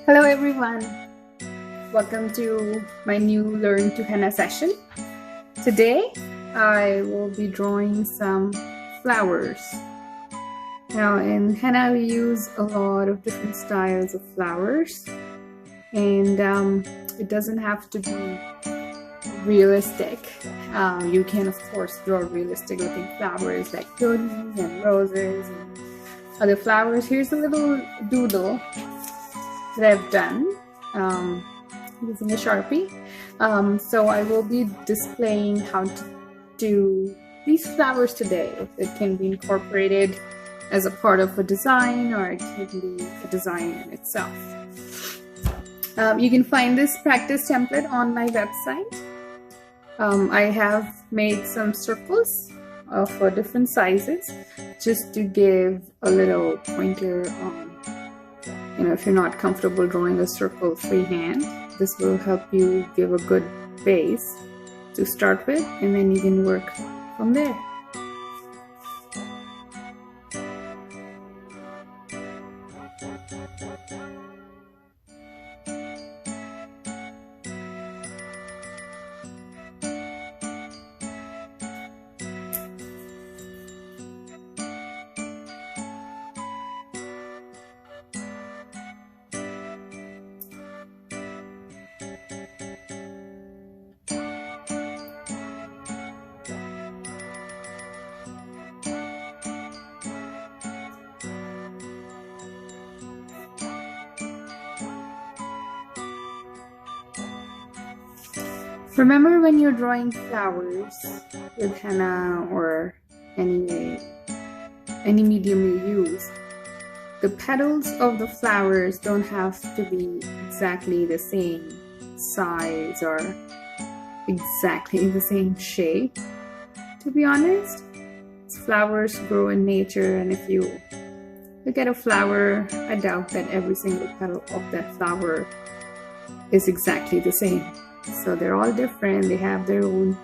Hello everyone, welcome to my new Learn to Henna session. Today I will be drawing some flowers. Now in henna we use a lot of different styles of flowers, and it doesn't have to be realistic. You can of course draw realistic looking flowers like peonies and roses and other flowers. Here's a little doodle that I've done using a Sharpie. So I will be displaying how to do these flowers today. It can be incorporated as a part of a design, or it can be a design in itself. You can find this practice template on my website. I have made some circles for different sizes just to give a little pointer on, if you're not comfortable drawing a circle freehand, this will help you give a good base to start with, and then you can work from there. Remember, when you're drawing flowers with henna or any medium you use, the petals of the flowers don't have to be exactly the same size or exactly the same shape. To be honest, flowers grow in nature, and if you look at a flower, I doubt that every single petal of that flower is exactly the same. So they're all different, they have their own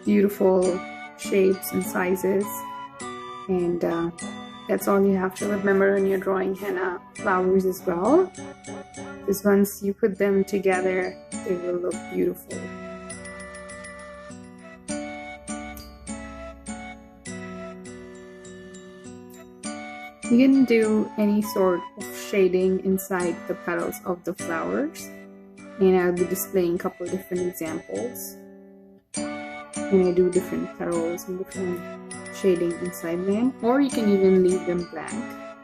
beautiful shapes and sizes, and that's all you have to remember when you're drawing henna flowers as well, because once you put them together, they will look beautiful. You can do any sort of shading inside the petals of the flowers, and I'll be displaying a couple of different examples. And I do different petals and different shading inside them, or you can even leave them blank.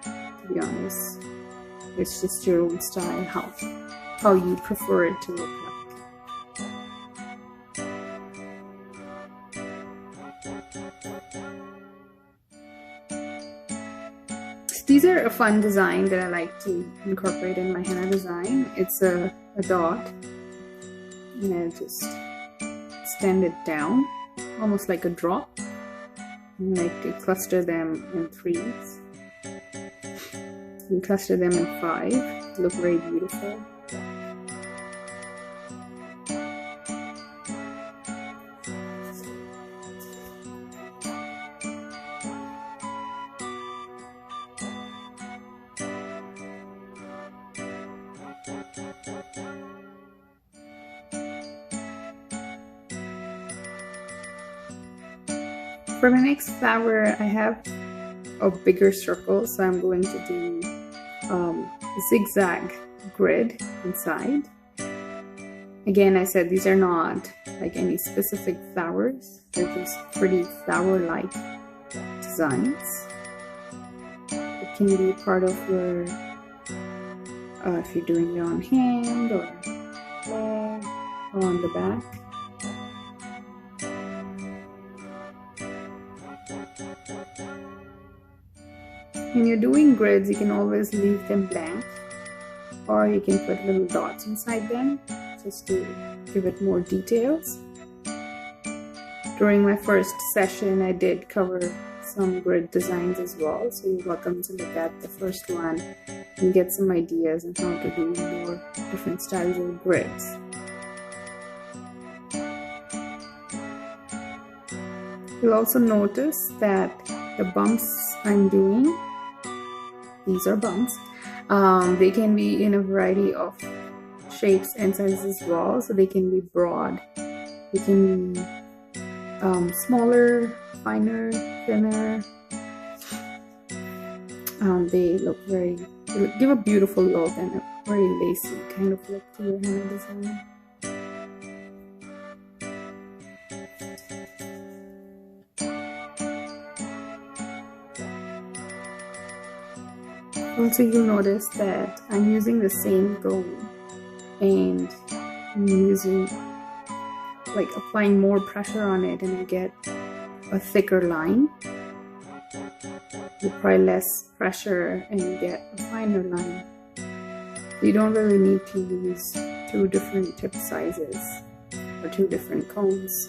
To be honest, it's just your own style, how you prefer it to look like. So these are a fun design that I like to incorporate in my henna design. It's a dot, and I just extend it down almost like a drop. I like to cluster them in 3s and cluster them in 5 to look very beautiful. For my next flower, I have a bigger circle, so I'm going to do a zigzag grid inside. Again, I said these are not like any specific flowers, they're just pretty flower-like designs. It can be part of your, if you're doing it on hand or leg or on the back. When you're doing grids, you can always leave them blank, or you can put little dots inside them just to give it more details. During my first session, I did cover some grid designs as well, so you're welcome to look at the first one and get some ideas on how to do more different styles of grids. You'll also notice that the bumps I'm doing, these are bumps, They can be in a variety of shapes and sizes as well. So they can be broad, they can be smaller, finer, thinner. They give a beautiful look and a very lacy kind of look to your henna design. Also, you'll notice that I'm using the same comb and I'm using, like, applying more pressure on it, and I get a thicker line. You apply less pressure and you get a finer line. You don't really need to use two different tip sizes or two different combs.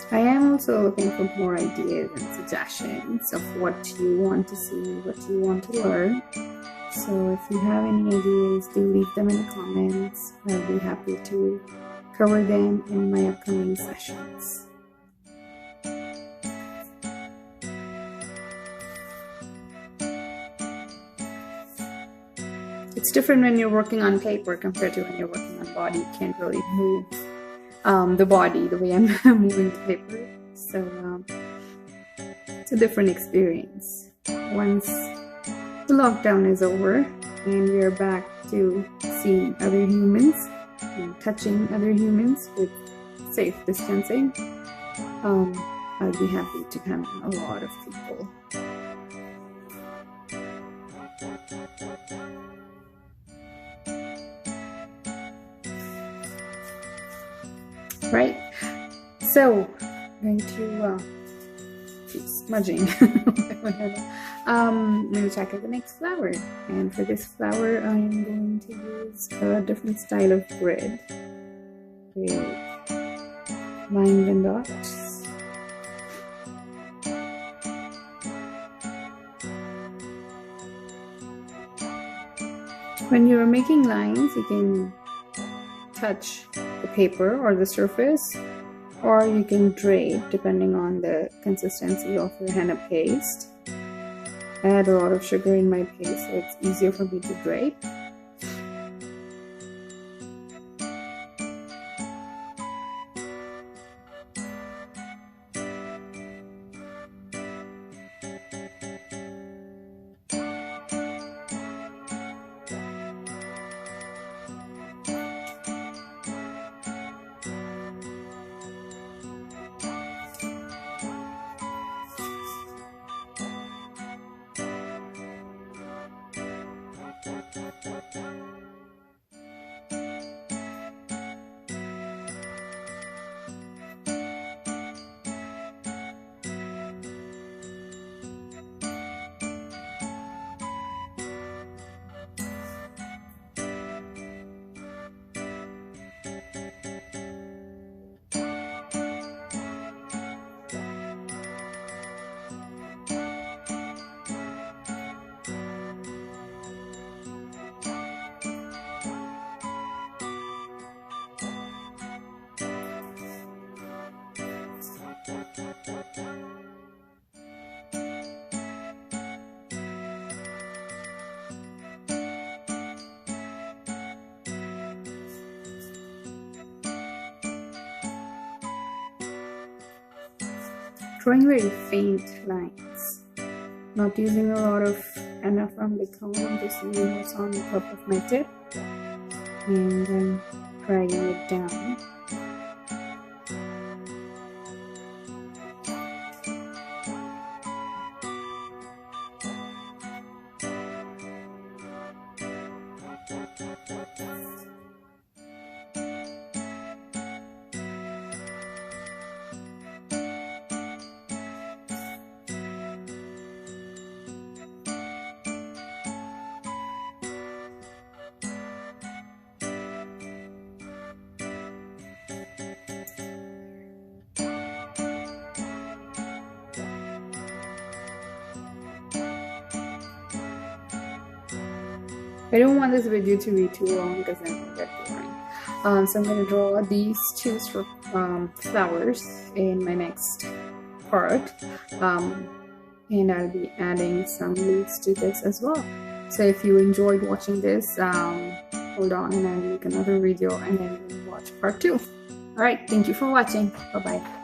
I am also looking for more ideas and suggestions of what you want to see, what you want to learn. So if you have any ideas, do leave them in the comments. I'll be happy to cover them in my upcoming sessions. It's different when you're working on paper compared to when you're working on body. You can't really move the body the way I'm moving the paper. So it's a different experience. Once the lockdown is over and we're back to seeing other humans and touching other humans with safe distancing, I'll be happy to come a lot of people. Right, so I'm going to keep smudging. I'm going to check out the next flower, and for this flower I am going to use a different style of grid with lines and dots. When you're making lines, you can touch the paper or the surface, or you can drape depending on the consistency of your henna paste. I add a lot of sugar in my paste, so it's easier for me to drape. Drawing very faint lines, not using a lot of henna from the cone, just using what's on the top of my tip and then dragging it down. I don't want this video to be too long because then it'll get boring. So I'm going to draw these two flowers in my next part, and I'll be adding some leaves to this as well. So if you enjoyed watching this, hold on and I'll make another video and then we'll watch part 2. Alright, thank you for watching. Bye bye.